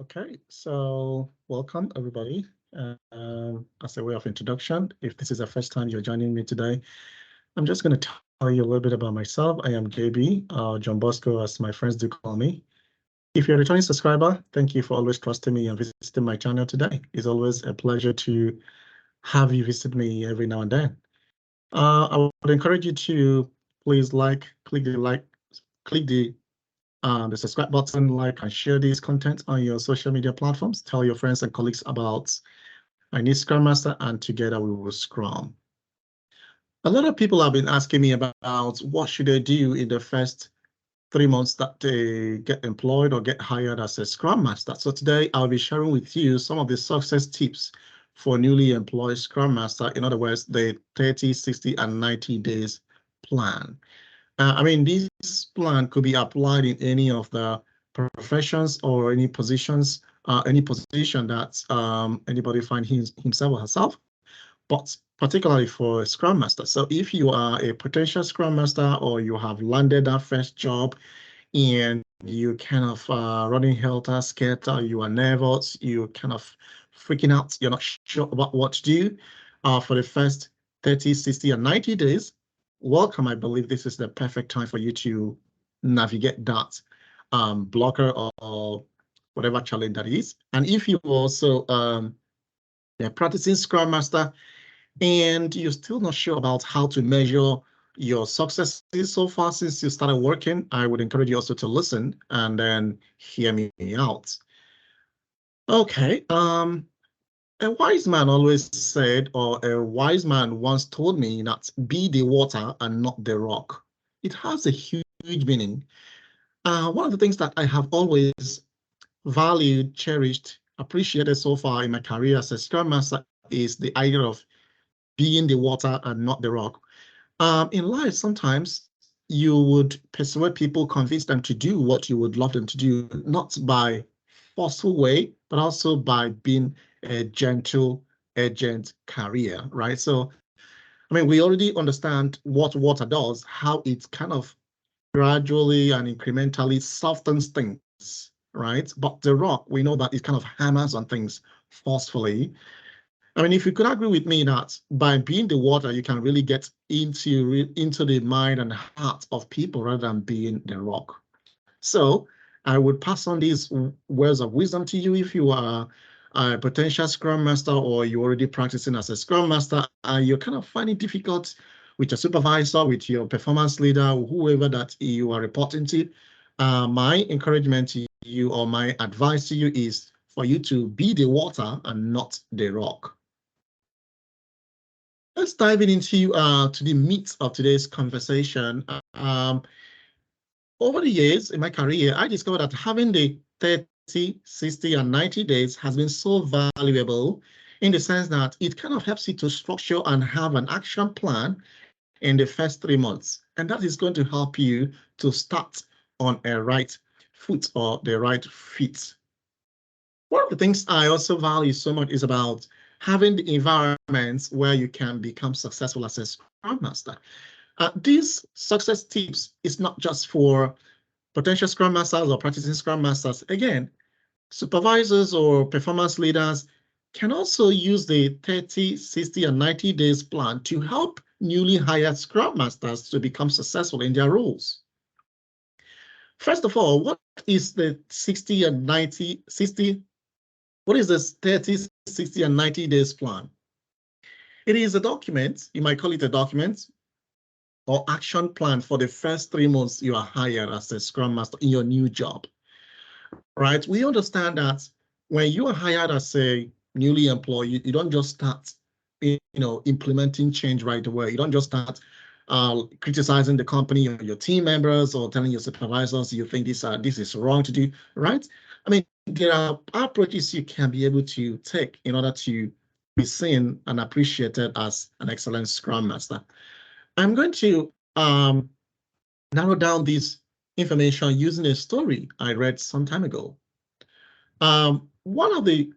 Okay, so welcome everybody. As a way of introduction, if this is the first time you're joining me today, I'm just going to tell you a little bit about myself. I am JB, John Bosco, as my friends do call me. If you're a returning subscriber, thank you for always trusting me and visiting my channel today. It's always a pleasure to have you visit me every now and then. I would encourage you to please click the subscribe button, like and share this content on your social media platforms. Tell your friends and colleagues about I need Scrum Master and together we will Scrum. A lot of people have been asking me about what should they do in the first 3 months that they get employed or get hired as a Scrum Master. So today I'll be sharing with you some of the success tips for newly employed Scrum Master. In other words, the 30, 60, and 90 days plan. This plan could be applied in any of the professions or any positions, any position that anybody find himself or herself, but particularly for a Scrum Master. So if you are a potential Scrum Master or you have landed that first job and you kind of running helter-skelter, you are nervous, you kind of freaking out, you're not sure about what to do for the first 30, 60, and 90 days, welcome. I believe this is the perfect time for you to navigate that blocker or whatever challenge that is. And if you also practicing Scrum Master and you're still not sure about how to measure your successes so far since you started working, I would encourage you also to listen and then hear me out. Okay, a wise man always said, or a wise man once told me that be the water and not the rock. It has a huge meaning. One of the things that I have always valued, cherished, appreciated so far in my career as a Scrum Master is the idea of being the water and not the rock. In life, sometimes you would persuade people, convince them to do what you would love them to do, not by forceful way, but also by being a gentle agent carrier, right? So, we already understand what water does, how it kind of gradually and incrementally softens things, right? But the rock, we know that it kind of hammers on things forcefully. If you could agree with me that by being the water, you can really get into the mind and heart of people rather than being the rock. So I would pass on these words of wisdom to you if you are a potential Scrum Master or you're already practicing as a Scrum Master and you're kind of finding it difficult with your supervisor, with your performance leader, whoever that you are reporting to. My encouragement to you or my advice to you is for you to be the water and not the rock. Let's dive into to the meat of today's conversation. Over the years in my career, I discovered that having the 30, 60, and 90 days has been so valuable in the sense that it kind of helps you to structure and have an action plan in the first 3 months. And that is going to help you to start on a right foot or the right feet. One of the things I also value so much is about having the environments where you can become successful as a Scrum Master. These success tips is not just for potential Scrum Masters or practicing Scrum Masters. Again, supervisors or performance leaders can also use the 30, 60, and 90 days plan to help newly hired Scrum Masters to become successful in their roles. First of all, what is the 60 and 90, 60? What is this 30, 60, and 90 days plan? It is a document, you might call it a document, or action plan for the first 3 months you are hired as a Scrum Master in your new job, right? We understand that when you are hired as a newly employed, you don't just start, implementing change right away. You don't just start criticizing the company or your team members or telling your supervisors you think this is wrong to do, right? There are approaches you can be able to take in order to be seen and appreciated as an excellent Scrum Master. I'm going to narrow down this information using a story I read some time ago. One of the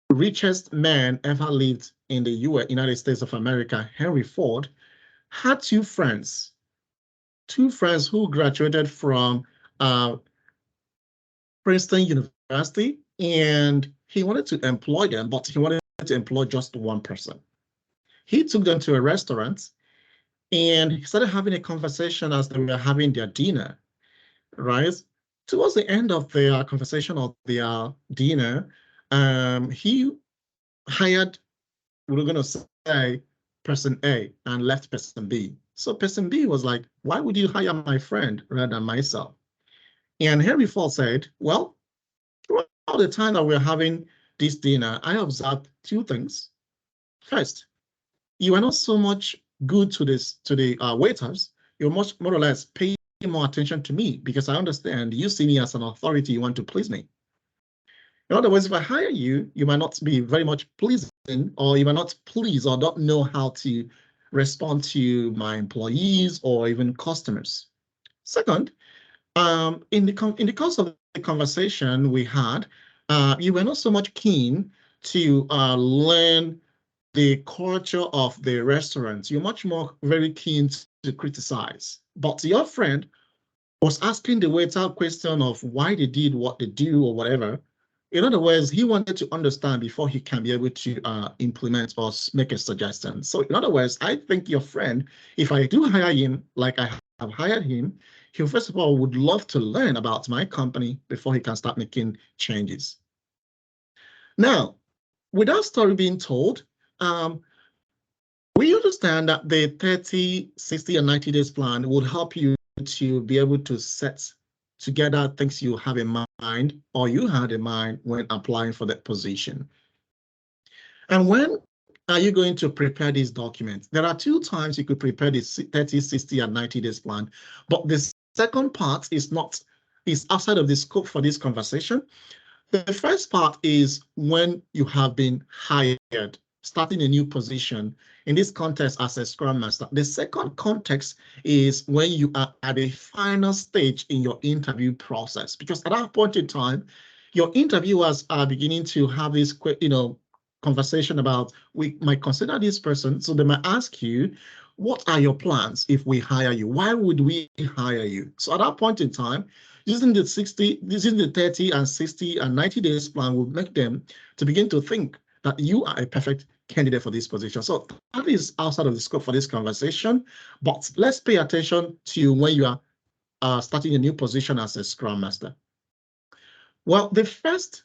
richest men ever lived in the United States of America, Henry Ford, had two friends who graduated from Princeton University and he wanted to employ them, but he wanted to employ just one person. He took them to a restaurant and he started having a conversation as they were having their dinner, right? Towards the end of their conversation or their dinner, he hired, we're going to say, person A and left person B. So person B was like, why would you hire my friend rather than myself? And Henry Ford said, well, throughout the time that we're having this dinner, I observed two things. First, you are not so much good to the waiters. You're much more or less paying more attention to me because I understand you see me as an authority. You want to please me. In other words, if I hire you, you might not be very much pleasing, or you might not please or don't know how to respond to my employees or even customers. Second, in the course of the conversation we had, you were not so much keen to learn the culture of the restaurant. You're much more very keen to criticize. But your friend was asking the waiter question of why they did what they do or whatever. In other words, he wanted to understand before he can be able to implement or make a suggestion. So in other words, I think your friend, if I do hire him like I have hired him, he first of all would love to learn about my company before he can start making changes. Now, with that story being told, we understand that the 30, 60, and 90 days plan would help you to be able to set together things you have in mind or you had in mind when applying for that position. And when are you going to prepare these documents? There are two times you could prepare this 30, 60, and 90 days plan, but the second part is outside of the scope for this conversation. The first part is when you have been hired, starting a new position, in this context as a Scrum Master. The second context is when you are at the final stage in your interview process, because at that point in time, your interviewers are beginning to have this, conversation about, we might consider this person, so they might ask you, what are your plans if we hire you? Why would we hire you? So at that point in time, using the 30 and 60 and 90 days plan will make them to begin to think that you are a perfect candidate for this position. So that is outside of the scope for this conversation, but let's pay attention to when you are starting a new position as a Scrum Master. Well, the first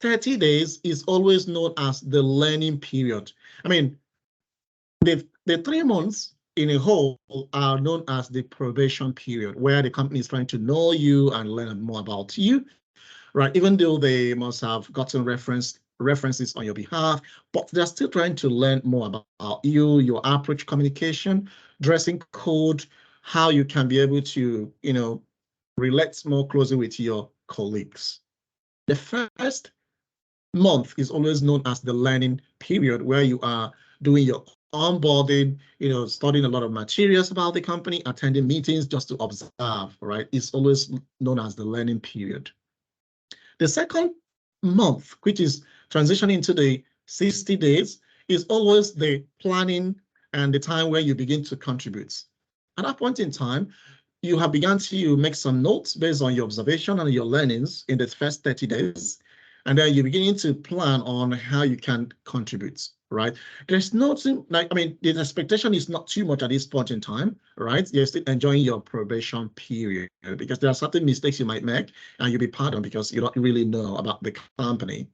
30 days is always known as the learning period. I mean, the 3 months in a whole are known as the probation period, where the company is trying to know you and learn more about you, right? Even though they must have gotten references on your behalf, but they're still trying to learn more about you, your approach, communication, dressing code, how you can be able to, relate more closely with your colleagues. The first month is always known as the learning period, where you are doing your onboarding, studying a lot of materials about the company, attending meetings just to observe, right? It's always known as the learning period. The second month, which is transitioning into the 60 days, is always the planning and the time where you begin to contribute. At that point in time, you have begun to make some notes based on your observation and your learnings in the first 30 days. And then you're beginning to plan on how you can contribute, right? There's nothing like, the expectation is not too much at this point in time, right? You're still enjoying your probation period because there are certain mistakes you might make and you'll be pardoned because you don't really know about the company.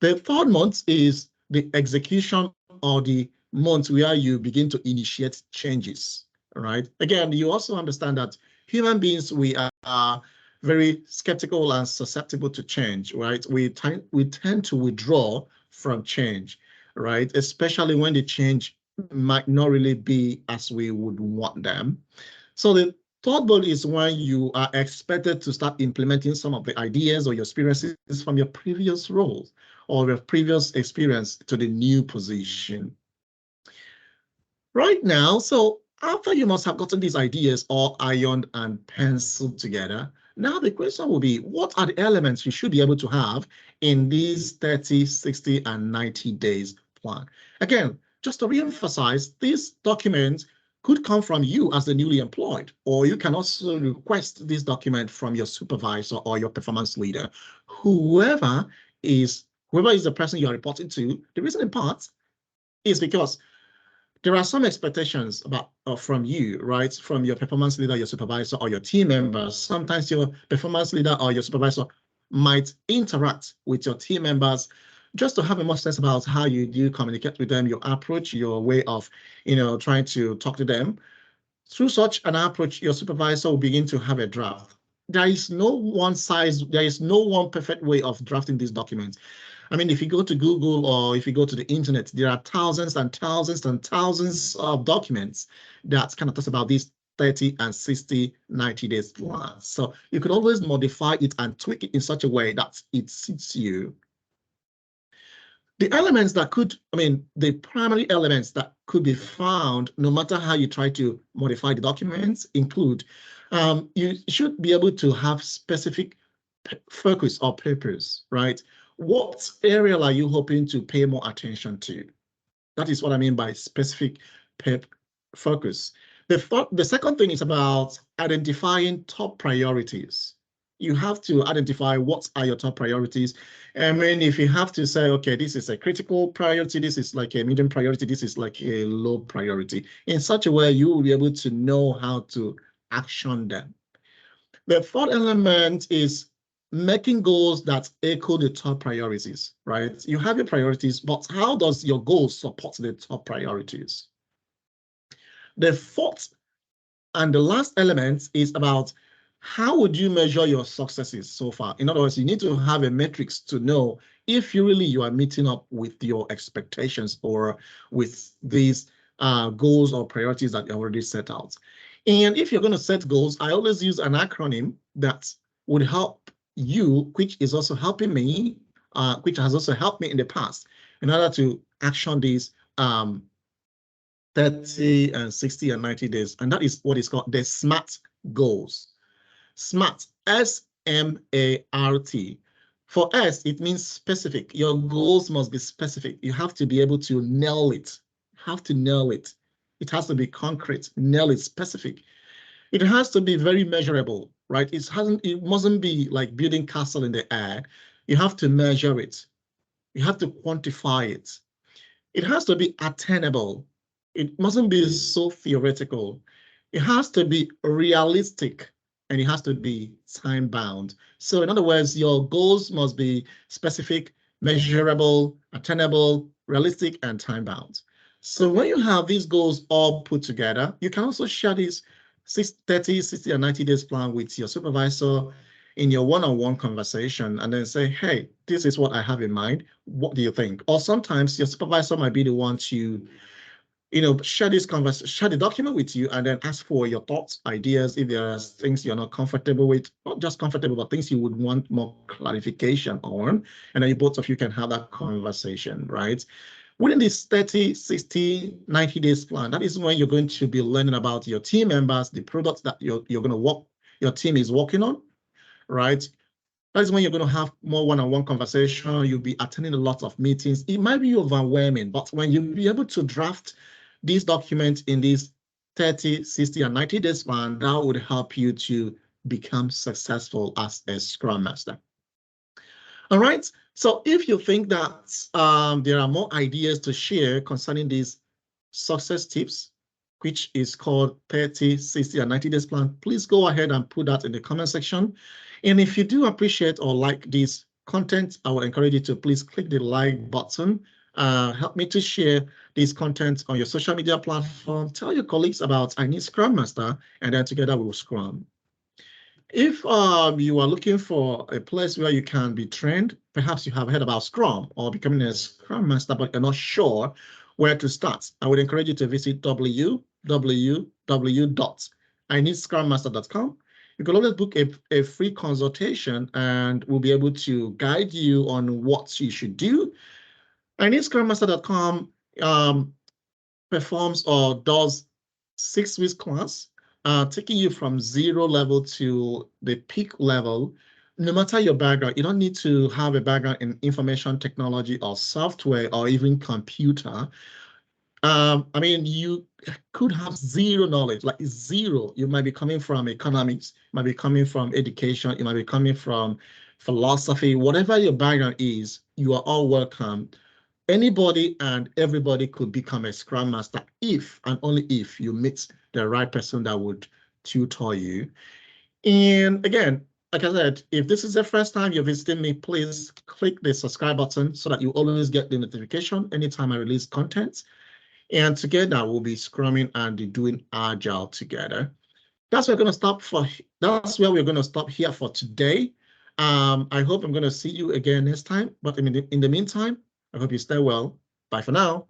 The third month is the execution or the month where you begin to initiate changes, right? Again, you also understand that human beings, we are very skeptical and susceptible to change, right? We tend to withdraw from change, right? Especially when the change might not really be as we would want them. So the third goal is when you are expected to start implementing some of the ideas or your experiences from your previous roles or your previous experience to the new position. Right now, so after you must have gotten these ideas all ironed and penciled together, now the question will be, what are the elements you should be able to have in these 30, 60, and 90 days plan? Again, just to reemphasize, these documents could come from you as the newly employed, or you can also request this document from your supervisor or your performance leader, whoever is the person you are reporting to. The reason in part is because there are some expectations about from you, right? From your performance leader, your supervisor, or your team members. Sometimes your performance leader or your supervisor might interact with your team members just to have a more sense about how you do communicate with them, your approach, your way of, trying to talk to them. Through such an approach, your supervisor will begin to have a draft. There is no one perfect way of drafting these documents. I mean, if you go to Google or if you go to the internet, there are thousands and thousands and thousands of documents that kind of talks about these 30 and 60, 90 days plans. So you could always modify it and tweak it in such a way that it suits you. The elements that the primary elements that could be found, no matter how you try to modify the documents, include you should be able to have specific focus or purpose, right? What area are you hoping to pay more attention to? That is what I mean by specific focus. The second thing is about identifying top priorities. You have to identify what are your top priorities. I mean, if you have to say, okay, this is a critical priority, this is like a medium priority, this is like a low priority, in such a way you will be able to know how to action them. The third element is making goals that echo the top priorities, right? You have your priorities, but how does your goals support the top priorities? The fourth and the last element is about how would you measure your successes so far? In other words, you need to have a metrics to know if you are meeting up with your expectations or with these goals or priorities that you already set out. And if you're going to set goals, I always use an acronym that would help you, which is also helping me, which has also helped me in the past in order to action these 30 and 60 and 90 days. And that is what is called the SMART goals. SMART, S-M-A-R-T. For S, it means specific. Your goals must be specific. You have to be able to nail it. It has to be concrete, nail it, specific. It has to be very measurable, right? It mustn't be like building castle in the air. You have to measure it. You have to quantify it. It has to be attainable. It mustn't be so theoretical. It has to be realistic, and it has to be time-bound. So in other words, your goals must be specific, measurable, attainable, realistic, and time-bound. So when you have these goals all put together, you can also share these 30, 60, and 90 days plan with your supervisor in your one-on-one conversation and then say, hey, this is what I have in mind. What do you think? Or sometimes your supervisor might be the one to share the document with you and then ask for your thoughts, ideas, if there are things you're not comfortable with, not just comfortable, but things you would want more clarification on. And then both of you can have that conversation, right? Within this 30, 60, 90 days plan, that is when you're going to be learning about your team members, the products that you're going to work, your team is working on, right? That is when you're going to have more one-on-one conversation. You'll be attending a lot of meetings. It might be overwhelming, but when you'll be able to draft these documents in these 30, 60, and 90 days plan, that would help you to become successful as a Scrum Master. All right. So if you think that there are more ideas to share concerning these success tips, which is called 30, 60, and 90 days plan, please go ahead and put that in the comment section. And if you do appreciate or like this content, I would encourage you to please click the like button. Help me to share this content on your social media platform. Tell your colleagues about I Need Scrum Master, and then together we will Scrum. If you are looking for a place where you can be trained, perhaps you have heard about Scrum or becoming a Scrum Master, but you're not sure where to start, I would encourage you to visit www.ineedscrummaster.com. You can always book a free consultation and we'll be able to guide you on what you should do. ineedscrummaster.com performs or does 6 weeks class, taking you from 0 level to the peak level. No matter your background, you don't need to have a background in information technology or software or even computer. I mean, you could have zero knowledge, like zero. You might be coming from economics, might be coming from education, you might be coming from philosophy, whatever your background is, you are all welcome. Anybody and everybody could become a Scrum Master if and only if you meet the right person that would tutor you. And again, like I said, if this is the first time you're visiting me, please click the subscribe button so that you always get the notification anytime I release content. And together we'll be scrumming and doing agile together. That's where we're going to stop for. That's where we're going to stop here for today. I hope I'm going to see you again next time. But in the meantime, I hope you stay well. Bye for now.